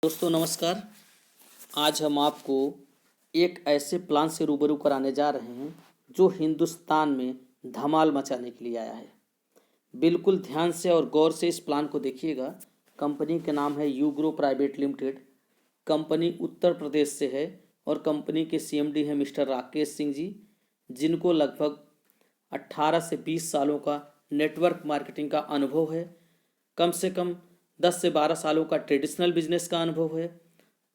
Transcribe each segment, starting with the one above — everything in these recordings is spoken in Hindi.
दोस्तों नमस्कार। आज हम आपको एक ऐसे प्लान से रूबरू कराने जा रहे हैं जो हिंदुस्तान में धमाल मचाने के लिए आया है। बिल्कुल ध्यान से और गौर से इस प्लान को देखिएगा। कंपनी का नाम है Ugro private limited. Company Uttar Pradesh से है और कंपनी के सीएमडी हैं मिस्टर राकेश सिंह जी, जिनको लगभग 18 से 20 सालों का नेटवर्क मार्केटिंग का अनुभव है। कम से कम 10 से 12 सालों का ट्रेडिशनल बिजनेस का अनुभव है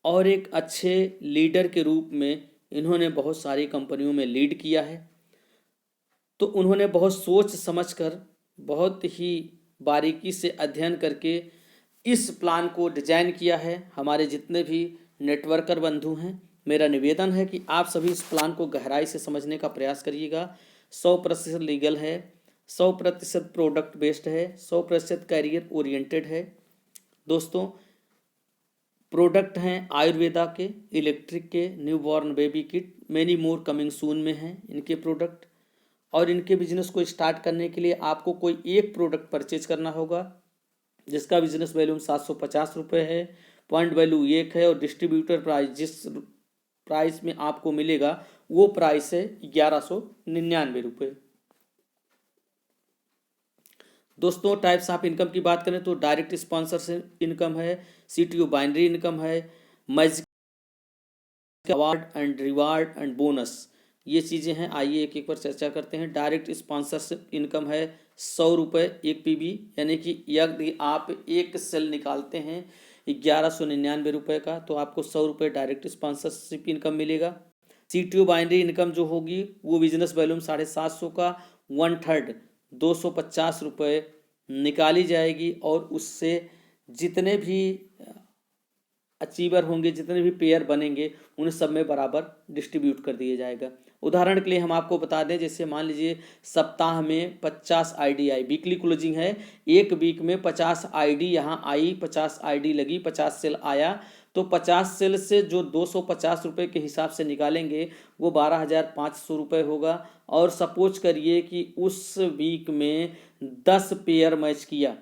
और एक अच्छे लीडर के रूप में इन्होंने बहुत सारी कंपनियों में लीड किया है। तो उन्होंने बहुत सोच समझकर, बहुत ही बारीकी से अध्ययन करके इस प्लान को डिजाइन किया है। हमारे जितने भी नेटवर्कर बंधु हैं, मेरा निवेदन है कि आप सभी इस प्लान को गहराई से समझने का प्रयास करिएगा। 100% लीगल है, 100% प्रोडक्ट बेस्ड है, 100% कैरियर ओरिएंटेड है। दोस्तों, प्रोडक्ट हैं आयुर्वेदा के, इलेक्ट्रिक के, newborn baby kit, many more coming soon में हैं इनके प्रोडक्ट। और इनके बिजनेस को स्टार्ट करने के लिए आपको कोई एक प्रोडक्ट परचेज करना होगा, जिसका बिजनेस वैल्यूम 750 रुपये है, पॉइंट वैल्यू 1 है और डिस्ट्रीब्यूटर प्राइस जिस प्राइस में आपको मिलेगा वो प्राइस है 1199 रुपये। दोस्तों, टाइप्स ऑफ इनकम की बात करें तो डायरेक्ट स्पॉन्सरशिप इनकम है, सीटीओ बाइनरी इनकम है, magic award and reward and bonus, ये चीज़ें हैं। आइए एक एक पर चर्चा करते हैं। डायरेक्ट स्पॉन्सरशिप इनकम है 100 रुपये एक पीबी, यानी कि यदि आप एक सेल निकालते हैं 1199 रुपये का तो आपको 100 रुपये डायरेक्ट स्पॉन्सरशिप इनकम मिलेगा। सीटीओ बाइनरी इनकम जो होगी वो बिजनेस वैल्यूम 750 का 1/3 250 रुपये निकाली जाएगी और उससे जितने भी अचीवर होंगे, जितने भी पेयर बनेंगे, उन सब में बराबर डिस्ट्रीब्यूट कर दिया जाएगा। उदाहरण के लिए हम आपको बता दें, जैसे मान लीजिए सप्ताह में 50 आईडी आई, वीकली क्लोजिंग है, एक वीक में 50 आईडी यहाँ आई, 50 आईडी लगी, 50 सेल आया, तो 50 सेल से जो 250 रुपये के हिसाब से निकालेंगे वो 12,500 रुपये होगा। और सपोज करिए कि उस वीक में 10 पेयर मैच किया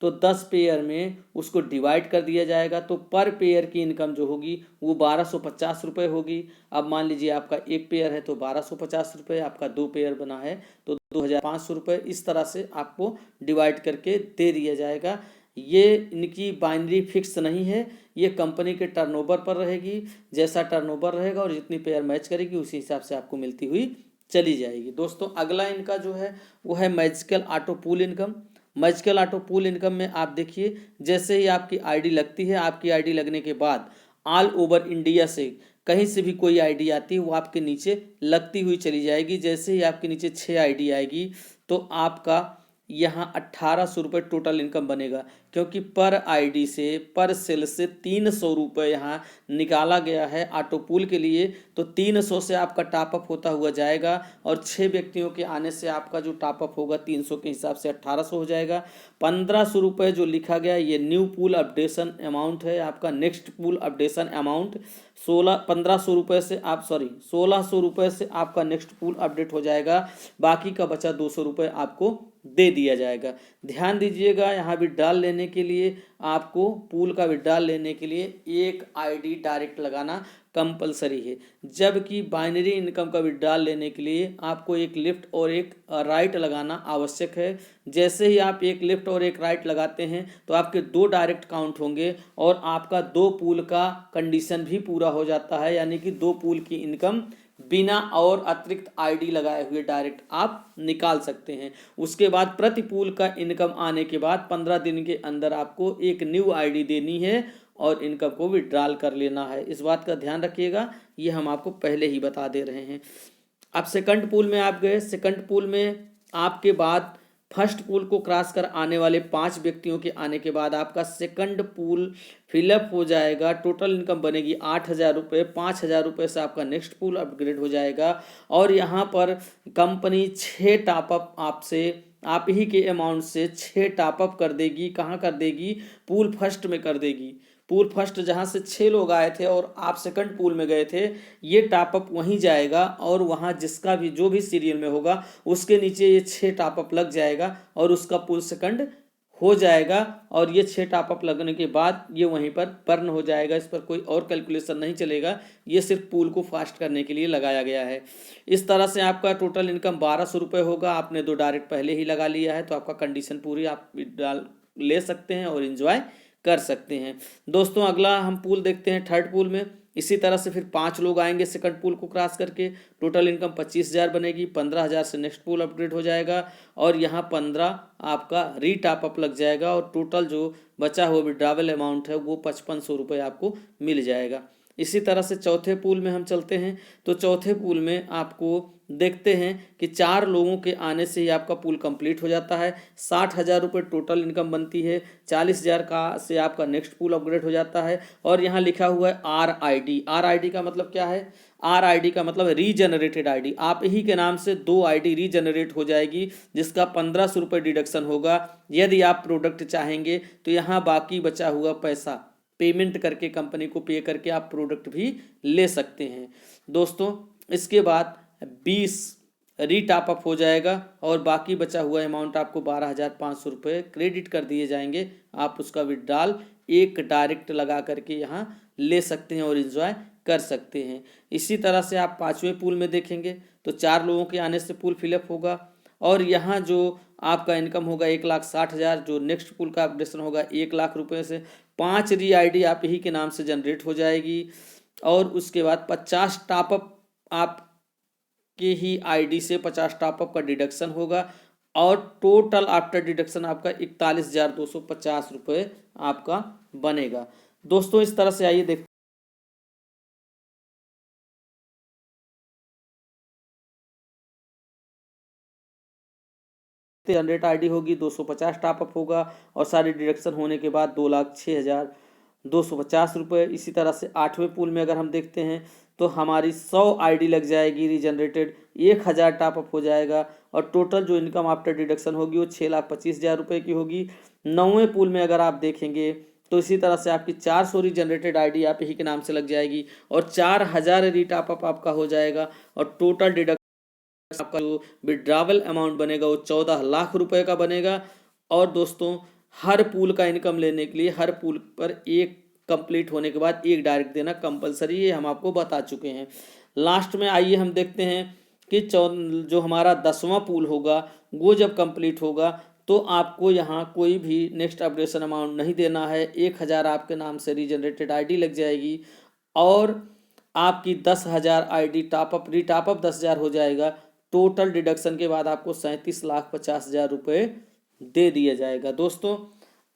तो 10 पेयर में उसको डिवाइड कर दिया जाएगा, तो पर पेयर की इनकम जो होगी वो 1250 रुपये होगी। अब मान लीजिए आपका एक पेयर है तो 1250 रुपये, आपका 2 पेयर बना है तो 2500 रुपये, इस तरह से आपको डिवाइड करके दे दिया जाएगा। ये इनकी बाइनरी फिक्स नहीं है, ये कंपनी के टर्नओवर पर रहेगी। जैसा टर्नओवर रहेगा और जितनी पेयर मैच करेगी उसी हिसाब से आपको मिलती हुई चली जाएगी। दोस्तों, अगला इनका जो है वो है magical auto pool income. Magical auto pool income में आप देखिए, जैसे ही आपकी आईडी लगती है, आपकी आईडी लगने के बाद ऑल ओवर इंडिया से कहीं से भी कोई आईडी आती है वो आपके नीचे लगती हुई चली जाएगी। जैसे ही आपके नीचे 6 आईडी आएगी तो आपका यहाँ 1800 रुपये टोटल इनकम बनेगा, क्योंकि पर आईडी से, पर सेल से 300 रुपये यहाँ निकाला गया है ऑटो पूल के लिए। तो 300 से आपका टॉपअप होता हुआ जाएगा और 6 व्यक्तियों के आने से आपका जो टॉपअप होगा 300 के हिसाब से 1800 हो जाएगा। 1500 रुपये जो लिखा गया ये न्यू पूल अपडेशन अमाउंट है, आपका नेक्स्ट पूल अपडेशन अमाउंट 1500 रुपये से 1600 रुपये से आपका नेक्स्ट पूल अपडेट हो जाएगा। बाकी का बचा 200 रुपये आपको दे दिया जाएगा। ध्यान दीजिएगा, यहाँ विड्रॉल लेने के लिए आपको, पूल का विड्रॉल लेने के लिए एक आईडी डायरेक्ट लगाना कंपलसरी है, जबकि बाइनरी इनकम का विड्रॉल लेने के लिए आपको एक लेफ्ट और एक राइट लगाना आवश्यक है। जैसे ही आप एक लेफ्ट और एक राइट लगाते हैं तो आपके 2 डायरेक्ट काउंट होंगे और आपका 2 पूल का कंडीशन भी पूरा हो जाता है, यानी कि 2 पूल की इनकम बिना और अतिरिक्त आईडी लगाए हुए डायरेक्ट आप निकाल सकते हैं। उसके बाद प्रति पूल का इनकम आने के बाद 15 दिन के अंदर आपको एक न्यू आईडी देनी है और इनकम को विड्रॉल कर लेना है। इस बात का ध्यान रखिएगा, ये हम आपको पहले ही बता दे रहे हैं। अब सेकंड पूल में आप गए, सेकंड पूल में आपके बाद फर्स्ट पूल को क्रॉस कर आने वाले 5 व्यक्तियों के आने के बाद आपका सेकंड पूल फिलअप हो जाएगा। टोटल इनकम बनेगी 8000 रुपये। 5000 रुपये से आपका नेक्स्ट पूल अपग्रेड हो जाएगा और यहाँ पर कंपनी 6 टॉपअप आपसे, आप ही के अमाउंट से 6 टॉपअप कर देगी। कहाँ कर देगी? पूल फर्स्ट में कर देगी। पूल फर्स्ट जहाँ से 6 लोग आए थे और आप सेकंड पूल में गए थे, ये टॉपअप वहीं जाएगा और वहाँ जिसका भी जो भी सीरियल में होगा उसके नीचे ये 6 टॉपअप लग जाएगा और उसका पूल सेकंड हो जाएगा और ये 6 टॉपअप लगने के बाद ये वहीं पर बर्न हो जाएगा। इस पर कोई और कैलकुलेशन नहीं चलेगा, ये सिर्फ पूल को फास्ट करने के लिए लगाया गया है। इस तरह से आपका टोटल इनकम 1200 रुपये होगा। आपने 2 डायरेक्ट पहले ही लगा लिया है तो आपका कंडीशन पूरी आप डाल ले सकते हैं और इन्जॉय कर सकते हैं। दोस्तों अगला हम पूल देखते हैं थर्ड पूल में। इसी तरह से फिर 5 लोग आएंगे सेकंड पूल को क्रॉस करके, टोटल इनकम 25,000 बनेगी। 15,000 से नेक्स्ट पूल अपग्रेड हो जाएगा और यहाँ 15 आपका री टॉप अप लग जाएगा और टोटल जो बचा हुआ विड्रॉवल अमाउंट है वो 5500 रुपये आपको मिल जाएगा। इसी तरह से चौथे पूल में हम चलते हैं। तो चौथे पूल में आपको देखते हैं कि 4 लोगों के आने से ही आपका पूल कंप्लीट हो जाता है। 60,000 रुपये टोटल इनकम बनती है। 40,000 का से आपका नेक्स्ट पूल अपग्रेड हो जाता है और यहाँ लिखा हुआ है RID। RID का मतलब क्या है? RID का मतलब रीजनरेटेड आईडी। आप ही के नाम से 2 आईडी रीजनरेट हो जाएगी जिसका 1500 रुपये डिडक्शन होगा। यदि आप प्रोडक्ट चाहेंगे तो यहाँ बाकी बचा हुआ पैसा पेमेंट करके कंपनी को पे करके आप प्रोडक्ट भी ले सकते हैं। दोस्तों इसके बाद 20 री टॉप अप हो जाएगा और बाकी बचा हुआ अमाउंट आपको 12,500 रुपये क्रेडिट कर दिए जाएंगे। आप उसका विड्रॉल एक डायरेक्ट लगा करके यहाँ ले सकते हैं और एंजॉय कर सकते हैं। इसी तरह से आप 5वें पूल में देखेंगे तो 4 लोगों के आने से पूल फिलअप होगा और यहाँ जो आपका इनकम होगा 1,60,000, जो नेक्स्ट पूल का अपडेशन होगा 1,00,000 रुपये से 5 री आईडी आप ही के नाम से जनरेट हो जाएगी और उसके बाद 50 टॉपअप आप के ही आईडी से 50 टॉपअप का डिडक्शन होगा और टोटल आफ्टर डिडक्शन आपका 41,250 रुपये आपका बनेगा। दोस्तों इस तरह से आइए देखते 100 आईडी होगी, 250 टॉपअप होगा और सारी डिडक्शन होने के बाद 2,06,250 रुपये। इसी तरह से 8वें पूल में अगर हम देखते हैं तो हमारी 100 आईडी लग जाएगी रीजनरेटेड, 1,000 टॉपअप हो जाएगा और टोटल जो इनकम आफ्टर डिडक्शन होगी वो 6,25,000 रुपये की होगी। 9वें पूल में अगर आप देखेंगे तो इसी तरह से आपकी 400 रीजनरेटेड आईडी आप ही के नाम से लग जाएगी और 4,000 री टॉपअप आपका हो जाएगा और टोटल डिडक्शन आपका जो विड्रावल अमाउंट बनेगा वो 14,00,000 रुपए का बनेगा। और दोस्तों हर पूल का इनकम लेने के लिए हर पूल पर एक कंप्लीट होने के बाद एक डायरेक्ट देना कंपलसरी है, हम आपको बता चुके हैं। लास्ट में आइए हम देखते हैं कि जो हमारा 10वां पूल होगा वो जब कंप्लीट होगा तो आपको यहाँ कोई भी नेक्स्ट अपडेशन अमाउंट नहीं देना है। 1,000 आपके नाम से रीजनरेटेड आईडी लग जाएगी और आपकी 10,000 आईडी टॉपअप री टॉपअप 10,000 हो जाएगा। टोटल डिडक्शन के बाद आपको 37,50,000 रुपये दे दिया जाएगा। दोस्तों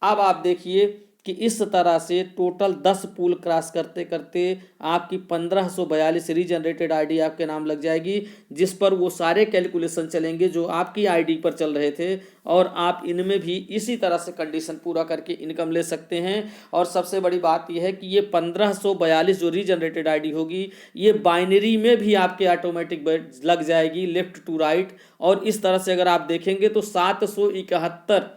अब आप देखिए कि इस तरह से टोटल 10 पूल क्रॉस करते करते आपकी 1542 रीजनरेटेड आईडी आपके नाम लग जाएगी, जिस पर वो सारे कैलकुलेशन चलेंगे जो आपकी आईडी पर चल रहे थे और आप इनमें भी इसी तरह से कंडीशन पूरा करके इनकम ले सकते हैं। और सबसे बड़ी बात यह है कि ये 1542 जो रीजनरेटेड आईडी होगी ये बाइनरी में भी आपके ऑटोमेटिक लग जाएगी लेफ्ट टू राइट। और इस तरह से अगर आप देखेंगे तो 771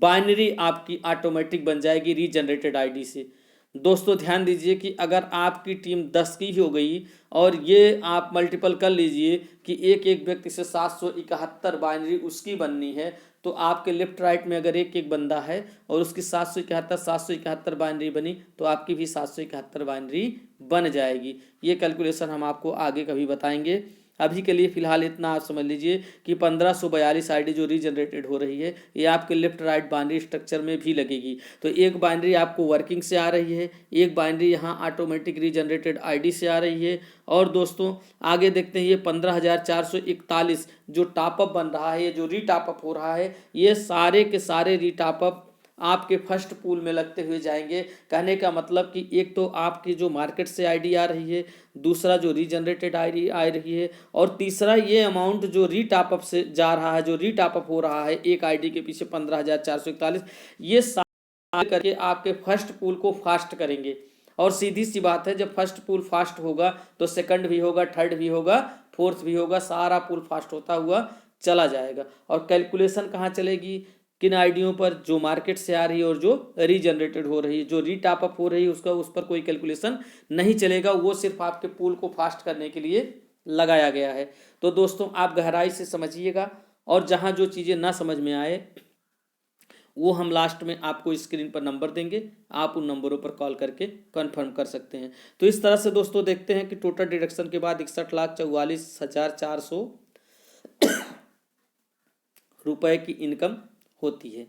बाइनरी आपकी ऑटोमेटिक बन जाएगी रीजनरेटेड आईडी से। दोस्तों ध्यान दीजिए कि अगर आपकी टीम 10 की हो गई और ये आप मल्टीपल कर लीजिए कि एक एक व्यक्ति से 771 बाइनरी उसकी बननी है तो आपके लेफ्ट राइट में अगर एक एक बंदा है और उसकी 771 बाइनरी बनी तो आपकी भी 771 बाइनरी बन जाएगी। ये कैलकुलेशन हम आपको आगे कभी बताएंगे। अभी के लिए फिलहाल इतना आप समझ लीजिए कि 1542 आईडी जो रीजनरेटेड हो रही है ये आपके लेफ्ट राइट बाइनरी स्ट्रक्चर में भी लगेगी। तो एक बाइनरी आपको वर्किंग से आ रही है, एक बाइनरी यहाँ ऑटोमेटिक रीजनरेटेड आईडी से आ रही है। और दोस्तों आगे देखते हैं ये 15,441 जो टॉपअप बन रहा है, ये जो री टॉपअप हो रहा है, ये सारे के सारे री टॉपअप आपके फर्स्ट पूल में लगते हुए जाएंगे। कहने का मतलब कि एक तो आपकी जो मार्केट से आईडी आ रही है, दूसरा जो रीजनरेटेड आईडी आ रही है और तीसरा ये अमाउंट जो री टॉपअप से जा रहा है, जो री टॉपअप हो रहा है एक आईडी के पीछे 15,441, ये सारे करके आपके फर्स्ट पूल को फास्ट करेंगे। और सीधी सी बात है जब फर्स्ट पूल फास्ट होगा तो सेकंड भी होगा, थर्ड भी होगा, फोर्थ भी होगा, सारा पूल फास्ट होता हुआ चला जाएगा। और कैलकुलेशन कहाँ चलेगी, किन आईडियों पर, जो मार्केट से आ रही है और जो रीजनरेटेड हो रही है। जो री टॉपअप हो रही है उसका उस पर कोई कैलकुलेशन नहीं चलेगा, वो सिर्फ आपके पूल को फास्ट करने के लिए लगाया गया है। तो दोस्तों आप गहराई से समझिएगा और जहां जो चीज़ें ना समझ में आए वो हम लास्ट में आपको स्क्रीन पर नंबर देंगे, आप उन नंबरों पर कॉल करके कंफर्म कर सकते हैं। तो इस तरह से दोस्तों देखते हैं कि टोटल डिडक्शन के बाद 61,44,400 रुपए की इनकम होती है।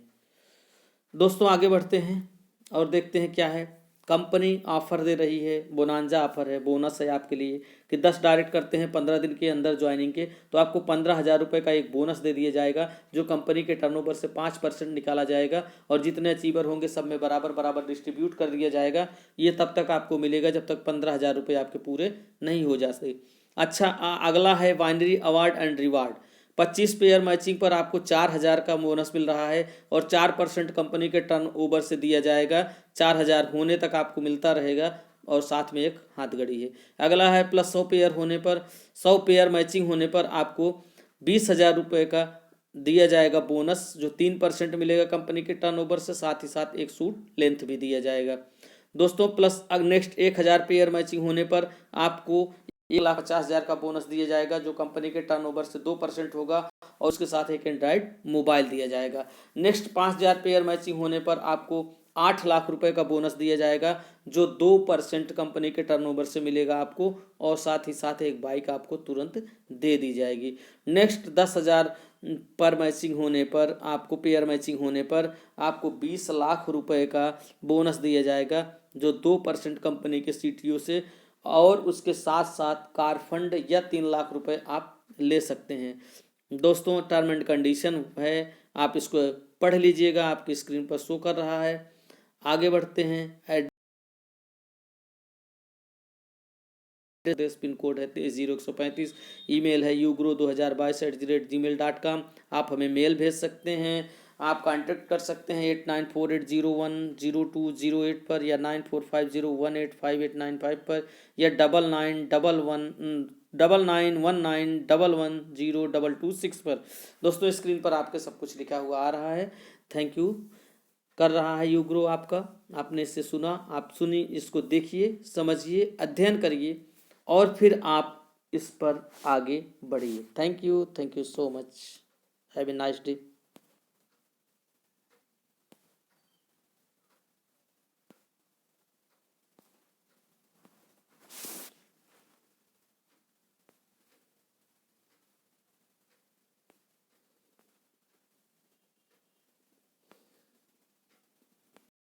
दोस्तों आगे बढ़ते हैं और देखते हैं क्या है। कंपनी ऑफर दे रही है, बोनांजा ऑफर है, बोनस है आपके लिए कि 10 डायरेक्ट करते हैं 15 दिन के अंदर ज्वाइनिंग के तो आपको 15,000 रुपये का एक बोनस दे दिया जाएगा, जो कंपनी के टर्नओवर से 5% निकाला जाएगा और जितने अचीवर होंगे सब में बराबर बराबर डिस्ट्रीब्यूट कर दिया जाएगा। ये तब तक आपको मिलेगा जब तक 15,000 रुपये आपके पूरे नहीं हो जाते। अच्छा, अगला है binary award and reward. 25 pair matching पर आपको 4,000 का बोनस मिल रहा है और 4% कंपनी के टर्नओवर से दिया जाएगा। 4,000 होने तक आपको मिलता रहेगा और साथ में एक हाथ घड़ी है। अगला है प्लस 100 पेयर होने पर, 100 पेयर मैचिंग होने पर आपको 20,000 रुपये का दिया जाएगा बोनस, जो 3% मिलेगा कंपनी के टर्नओवर से, साथ ही साथ एक सूट लेंथ भी दिया जाएगा। दोस्तों प्लस नेक्स्ट 1,000 पेयर मैचिंग होने पर आपको 1,50,000 का बोनस दिया जाएगा, जो कंपनी के टर्नओवर से 2% होगा और उसके साथ एक एंड्रॉइड मोबाइल दिया जाएगा। नेक्स्ट 5,000 पेयर मैचिंग होने पर आपको 8 लाख रुपए का बोनस दिया जाएगा, जो 2% कंपनी के टर्नओवर से मिलेगा आपको और साथ ही साथ एक बाइक आपको तुरंत दे दी जाएगी। नेक्स्ट 10,000 पर मैचिंग होने पर आपको, पेयर मैचिंग होने पर आपको 20 लाख रुपए का बोनस दिया जाएगा, जो 2% कंपनी के CTO से और उसके साथ साथ कार फंड या 3 लाख रुपए आप ले सकते हैं। दोस्तों टर्म एंड कंडीशन है, आप इसको पढ़ लीजिएगा, आपकी स्क्रीन पर शो कर रहा है। आगे बढ़ते हैं। एड्रेस पिन कोड है 0,135, ईमेल है ugro2022@gmail.com। आप हमें मेल भेज सकते हैं। आप कांटेक्ट कर सकते हैं 8948010208 पर या 9450185895 पर या 991191110226 पर। दोस्तों स्क्रीन पर आपके सब कुछ लिखा हुआ आ रहा है। थैंक यू कर रहा है यूग्रो आपका। आपने इसे सुना, आप सुनी, इसको देखिए, समझिए, अध्ययन करिए और फिर आप इस पर आगे बढ़िए। Thank you so much. Have a nice day.